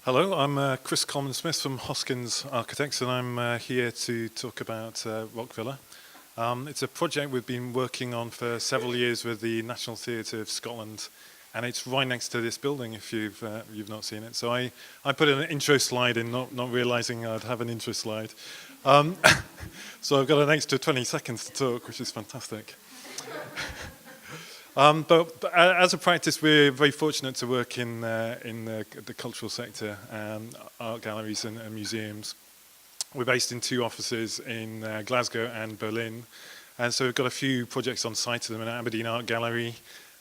Hello, I'm Chris Coleman Smith from Hoskins Architects, and I'm here to talk about Rock Villa. It's a project we've been working on for several years with the National Theatre of Scotland, and it's right next to this building if you've not seen it. So I put an intro slide in, not realizing I'd have an intro slide. So I've got an extra 20 seconds to talk, which is fantastic. But as a practice, we're very fortunate to work in the cultural sector, art galleries and museums. We're based in two offices in Glasgow and Berlin, and so we've got a few projects on site at the minute. Aberdeen Art Gallery,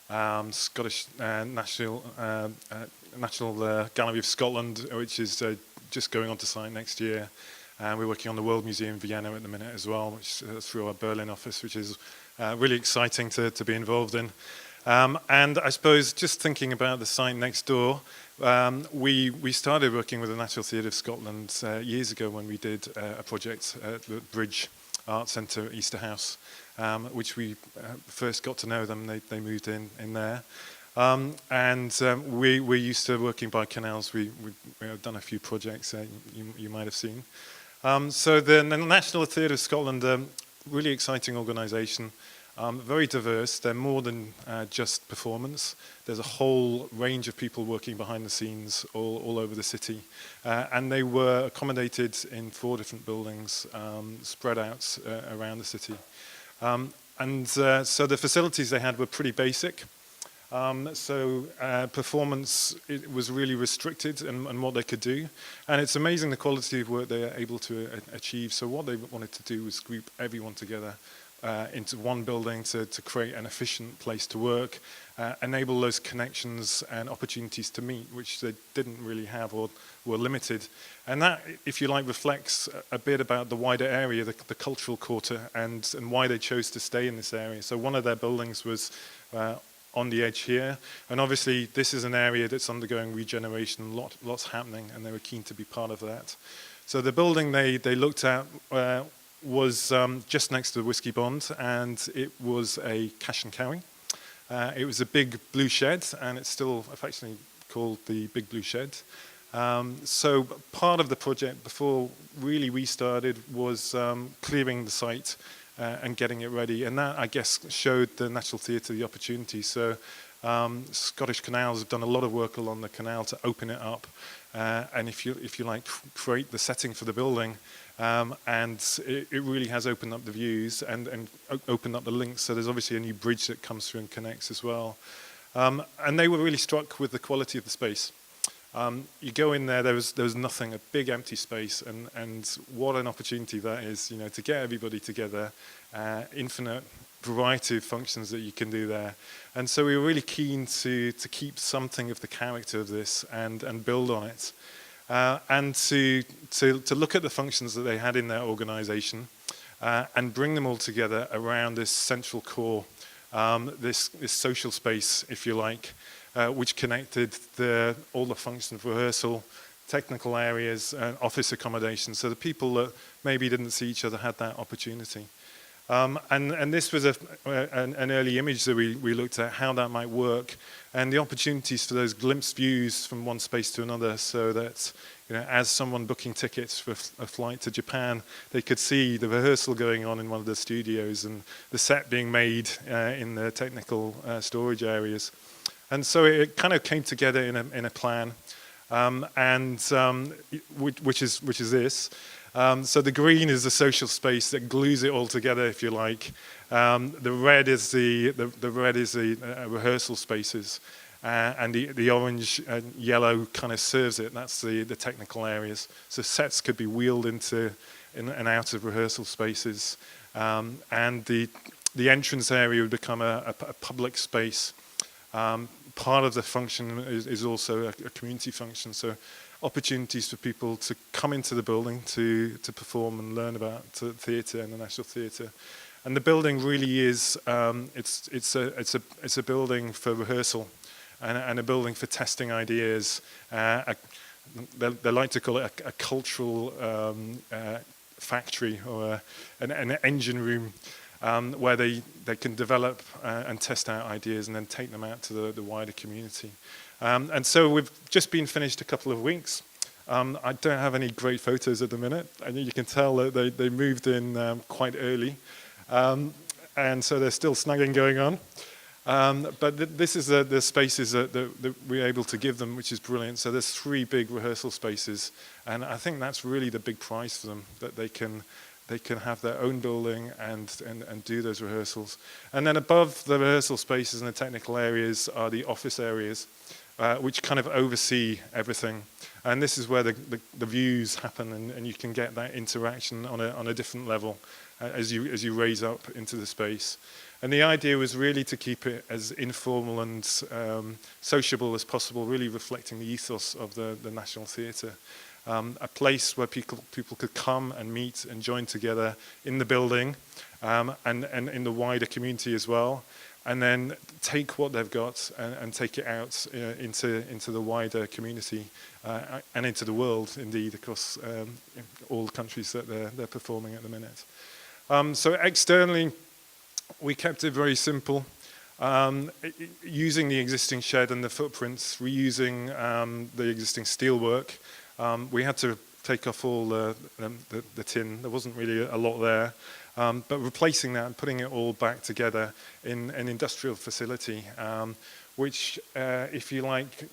Scottish National Gallery of Scotland, which is just going on to site next year. And we're working on the World Museum Vienna at the minute as well, which through our Berlin office, which is really exciting to be involved in. And I suppose just thinking about the site next door, we started working with the National Theatre of Scotland years ago when we did a project at the Bridge Art Centre at Easterhouse, which we first got to know them. They moved in there. We're used to working by canals. We've done a few projects you might have seen. So the National Theatre of Scotland, really exciting organisation, very diverse. They're more than just performance. There's a whole range of people working behind the scenes all over the city. And they were accommodated in 4 different buildings, spread out around the city. So the facilities they had were pretty basic. Performance, it was really restricted in what they could do, and it's amazing the quality of work they are able to achieve. So what they wanted to do was group everyone together into one building to create an efficient place to work, enable those connections and opportunities to meet, which they didn't really have or were limited. And that, if you like, reflects a bit about the wider area, the cultural quarter, and why they chose to stay in this area. So one of their buildings was on the edge here, and obviously this is an area that's undergoing regeneration, lots happening, and they were keen to be part of that. So the building they looked at was just next to the Whiskey Bond, and it was a cash and carry. It was a big blue shed, and it's still affectionately called the Big Blue Shed. So part of the project before really we started was clearing the site and getting it ready, and that, I guess, showed the National Theatre the opportunity. So Scottish Canals have done a lot of work along the canal to open it up, and if you like, create the setting for the building, and it really has opened up the views and opened up the links. So there's obviously a new bridge that comes through and connects as well. And they were really struck with the quality of the space. You go in there was nothing, a big empty space, and what an opportunity that is, to get everybody together, infinite variety of functions that you can do there. And so we were really keen to keep something of the character of this and build on it. And to look at the functions that they had in their organisation and bring them all together around this central core, this social space, if you like, which connected all the functions of rehearsal, technical areas, and office accommodation. So the people that maybe didn't see each other had that opportunity. And this was an early image that we looked at, how that might work, and the opportunities for those glimpsed views from one space to another, so that as someone booking tickets for a flight to Japan, they could see the rehearsal going on in one of the studios and the set being made in the technical storage areas. And so it kind of came together in a plan, which is this. So the green is the social space that glues it all together, if you like. The red is the rehearsal spaces, and the orange and yellow kind of serves it. That's the technical areas. So sets could be wheeled in and out of rehearsal spaces, and the entrance area would become a public space. Part of the function is also a community function, so opportunities for people to come into the building to perform and learn about theatre and the National Theatre. And the building really is it's a building for rehearsal and a building for testing ideas. They like to call it a cultural factory or an engine room. Where they can develop and test out ideas and then take them out to the wider community. And so we've just been finished a couple of weeks. I don't have any great photos at the minute, and you can tell that they moved in quite early, and so there's still snagging going on. But this is the spaces that we're able to give them, which is brilliant. So there's 3 big rehearsal spaces, and I think that's really the big prize for them, that they can have their own building and do those rehearsals. And then above the rehearsal spaces and the technical areas are the office areas, which kind of oversee everything. And this is where the views happen, and you can get that interaction on a different level as you raise up into the space. And the idea was really to keep it as informal and sociable as possible, really reflecting the ethos of the National Theatre. A place where people could come and meet and join together in the building, and in the wider community as well, and then take what they've got and take it out into the wider community and into the world, indeed, across all the countries that they're performing at the minute. So externally, we kept it very simple, using the existing shed and the footprints, reusing the existing steelwork. We had to take off all the tin. There wasn't really a lot there, but replacing that and putting it all back together in an industrial facility, which, if you like,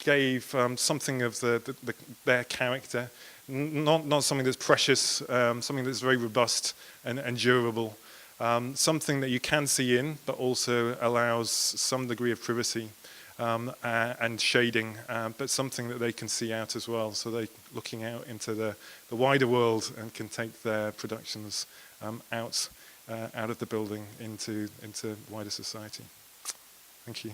gave something of their character, not something that's precious, something that's very robust and durable. Something that you can see in, but also allows some degree of privacy and shading, but something that they can see out as well. So they're looking out into the wider world and can take their productions out of the building into wider society. Thank you.